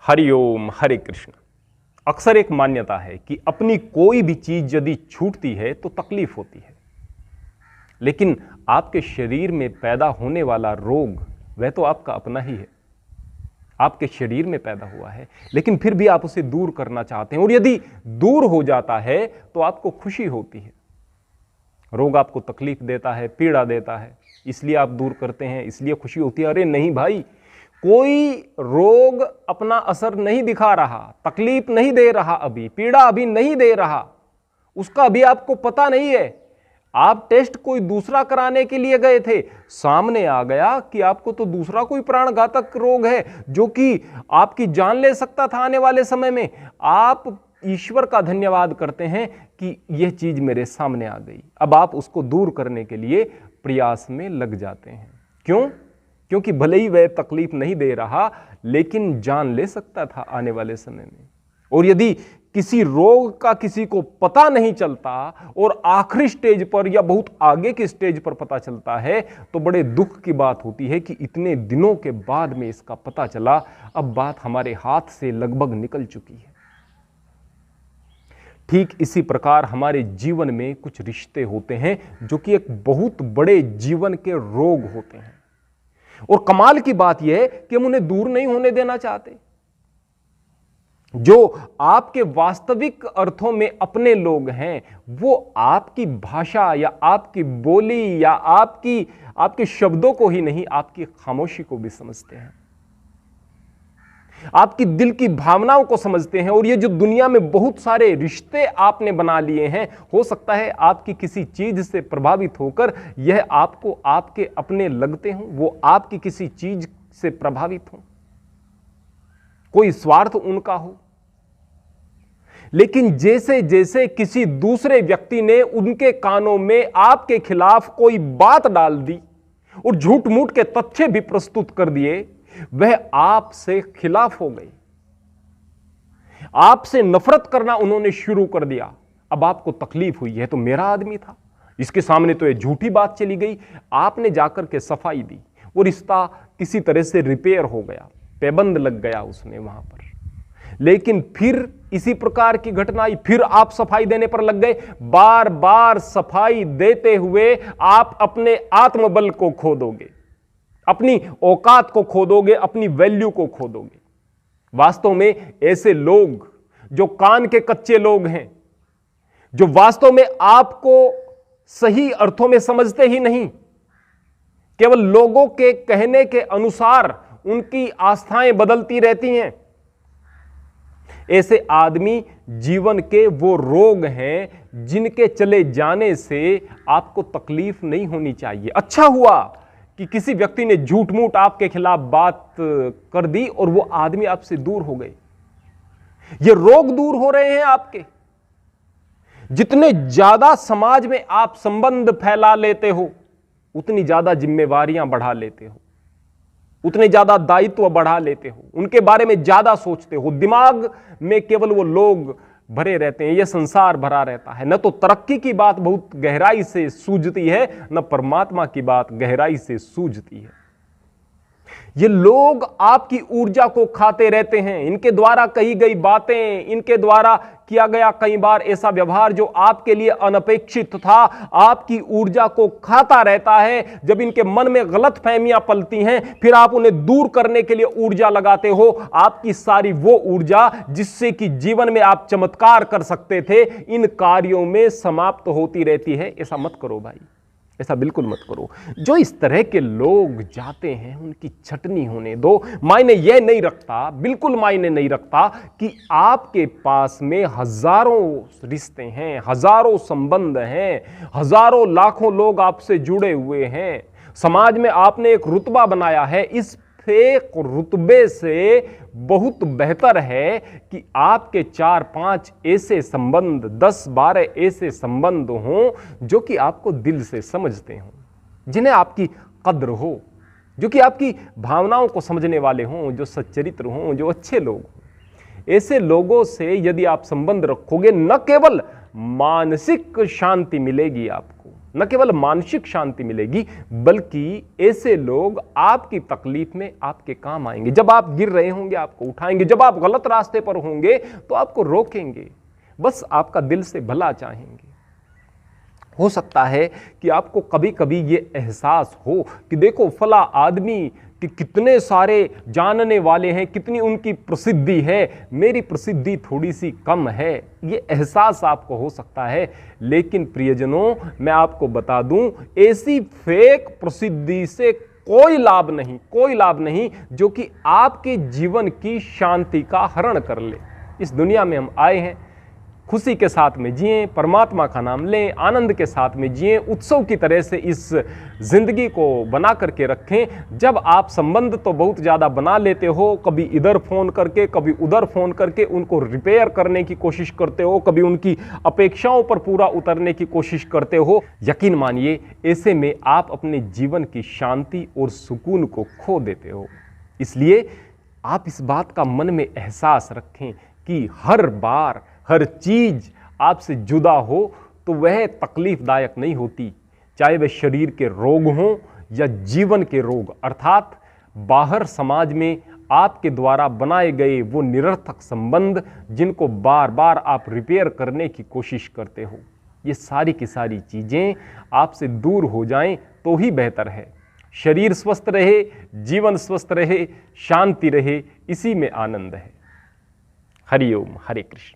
हरिओम हरे कृष्ण। अक्सर एक मान्यता है कि अपनी कोई भी चीज यदि छूटती है तो तकलीफ होती है, लेकिन आपके शरीर में पैदा होने वाला रोग वह तो आपका अपना ही है, आपके शरीर में पैदा हुआ है, लेकिन फिर भी आप उसे दूर करना चाहते हैं। और यदि दूर हो जाता है तो आपको खुशी होती है। रोग आपको तकलीफ देता है, पीड़ा देता है, इसलिए आप दूर करते हैं, इसलिए खुशी होती है। अरे नहीं भाई, कोई रोग अपना असर नहीं दिखा रहा, तकलीफ नहीं दे रहा, अभी पीड़ा अभी नहीं दे रहा, उसका अभी आपको पता नहीं है। आप टेस्ट कोई दूसरा कराने के लिए गए थे, सामने आ गया कि आपको तो दूसरा कोई प्राणघातक रोग है जो कि आपकी जान ले सकता था आने वाले समय में। आप ईश्वर का धन्यवाद करते हैं कि यह चीज मेरे सामने आ गई। अब आप उसको दूर करने के लिए प्रयास में लग जाते हैं। क्यों? क्योंकि भले ही वह तकलीफ नहीं दे रहा, लेकिन जान ले सकता था आने वाले समय में। और यदि किसी रोग का किसी को पता नहीं चलता और आखिरी स्टेज पर या बहुत आगे के स्टेज पर पता चलता है, तो बड़े दुख की बात होती है कि इतने दिनों के बाद में इसका पता चला। अब बात हमारे हाथ से लगभग निकल चुकी है। ठीक इसी प्रकार हमारे जीवन में कुछ रिश्ते होते हैं जो कि एक बहुत बड़े जीवन के रोग होते हैं। और कमाल की बात यह है कि हम उन्हें दूर नहीं होने देना चाहते। जो आपके वास्तविक अर्थों में अपने लोग हैं, वो आपकी भाषा या आपकी बोली या आपके शब्दों को ही नहीं, आपकी खामोशी को भी समझते हैं, आपकी दिल की भावनाओं को समझते हैं। और ये जो दुनिया में बहुत सारे रिश्ते आपने बना लिए हैं, हो सकता है आपकी किसी चीज से प्रभावित होकर यह आपको आपके अपने लगते हों, वो आपकी किसी चीज से प्रभावित हों, कोई स्वार्थ उनका हो। लेकिन जैसे जैसे किसी दूसरे व्यक्ति ने उनके कानों में आपके खिलाफ कोई बात डाल दी और झूठ मूठ के तथ्य भी प्रस्तुत कर दिए, वह आपसे खिलाफ हो गई, आपसे नफरत करना उन्होंने शुरू कर दिया। अब आपको तकलीफ हुई है, तो मेरा आदमी था, इसके सामने तो ये झूठी बात चली गई। आपने जाकर के सफाई दी, वो रिश्ता किसी तरह से रिपेयर हो गया, पैबंद लग गया उसमें वहां पर। लेकिन फिर इसी प्रकार की घटना आई, फिर आप सफाई देने पर लग गए। बार बार सफाई देते हुए आप अपने आत्मबल को खो दोगे, अपनी औकात को खो दोगे, अपनी वैल्यू को खो दोगे। वास्तव में ऐसे लोग जो कान के कच्चे लोग हैं, जो वास्तव में आपको सही अर्थों में समझते ही नहीं, केवल लोगों के कहने के अनुसार उनकी आस्थाएं बदलती रहती हैं, ऐसे आदमी जीवन के वो रोग हैं जिनके चले जाने से आपको तकलीफ नहीं होनी चाहिए। अच्छा हुआ कि किसी व्यक्ति ने झूठ मूठ आपके खिलाफ बात कर दी और वो आदमी आपसे दूर हो गए। ये रोग दूर हो रहे हैं आपके। जितने ज्यादा समाज में आप संबंध फैला लेते हो, उतनी ज्यादा जिम्मेवारियां बढ़ा लेते हो, उतने ज्यादा दायित्व बढ़ा लेते हो, उनके बारे में ज्यादा सोचते हो। दिमाग में केवल वो लोग भरे रहते हैं, यह संसार भरा रहता है। न तो तरक्की की बात बहुत गहराई से सूझती है, न परमात्मा की बात गहराई से सूझती है। ये लोग आपकी ऊर्जा को खाते रहते हैं। इनके द्वारा कही गई बातें, इनके द्वारा किया गया कई बार ऐसा व्यवहार जो आपके लिए अनपेक्षित था, आपकी ऊर्जा को खाता रहता है। जब इनके मन में गलत फहमियां पलती हैं, फिर आप उन्हें दूर करने के लिए ऊर्जा लगाते हो। आपकी सारी वो ऊर्जा जिससे कि जीवन में आप चमत्कार कर सकते थे, इन कार्यों में समाप्त होती रहती है। ऐसा मत करो भाई, ऐसा बिल्कुल मत करो। जो इस तरह के लोग जाते हैं, उनकी छटनी होने दो। मायने यह नहीं रखता, बिल्कुल मायने नहीं रखता कि आपके पास में हजारों रिश्ते हैं, हजारों संबंध हैं, हजारों लाखों लोग आपसे जुड़े हुए हैं। समाज में आपने एक रुतबा बनाया है। इस फेक रुतबे से बहुत बेहतर है कि आपके 4-5 ऐसे संबंध, 10-12 ऐसे संबंध हों जो कि आपको दिल से समझते हों, जिन्हें आपकी कद्र हो, जो कि आपकी भावनाओं को समझने वाले हों, जो सच्चरित्र हों, जो अच्छे लोग हों। ऐसे लोगों से यदि आप संबंध रखोगे, न केवल मानसिक शांति मिलेगी आपको, न केवल मानसिक शांति मिलेगी, बल्कि ऐसे लोग आपकी तकलीफ में आपके काम आएंगे। जब आप गिर रहे होंगे आपको उठाएंगे, जब आप गलत रास्ते पर होंगे तो आपको रोकेंगे, बस आपका दिल से भला चाहेंगे। हो सकता है कि आपको कभी कभी ये एहसास हो कि देखो फला आदमी कि कितने सारे जानने वाले हैं, कितनी उनकी प्रसिद्धि है, मेरी प्रसिद्धि थोड़ी सी कम है, ये एहसास आपको हो सकता है। लेकिन प्रियजनों, मैं आपको बता दूं, ऐसी फेक प्रसिद्धि से कोई लाभ नहीं, कोई लाभ नहीं जो कि आपके जीवन की शांति का हरण कर ले। इस दुनिया में हम आए हैं, खुशी के साथ में जिएं, परमात्मा का नाम लें, आनंद के साथ में जिएं, उत्सव की तरह से इस जिंदगी को बना करके रखें। जब आप संबंध तो बहुत ज़्यादा बना लेते हो, कभी इधर फ़ोन करके कभी उधर फ़ोन करके उनको रिपेयर करने की कोशिश करते हो, कभी उनकी अपेक्षाओं पर पूरा उतरने की कोशिश करते हो, यकीन मानिए ऐसे में आप अपने जीवन की शांति और सुकून को खो देते हो। इसलिए आप इस बात का मन में एहसास रखें कि हर बार हर चीज आपसे जुदा हो तो वह तकलीफदायक नहीं होती, चाहे वह शरीर के रोग हों या जीवन के रोग, अर्थात बाहर समाज में आपके द्वारा बनाए गए वो निरर्थक संबंध जिनको बार बार आप रिपेयर करने की कोशिश करते हो, ये सारी की सारी चीजें आपसे दूर हो जाएं तो ही बेहतर है। शरीर स्वस्थ रहे, जीवन स्वस्थ रहे, शांति रहे, इसी में आनंद है। हरि ओम, हरे कृष्ण।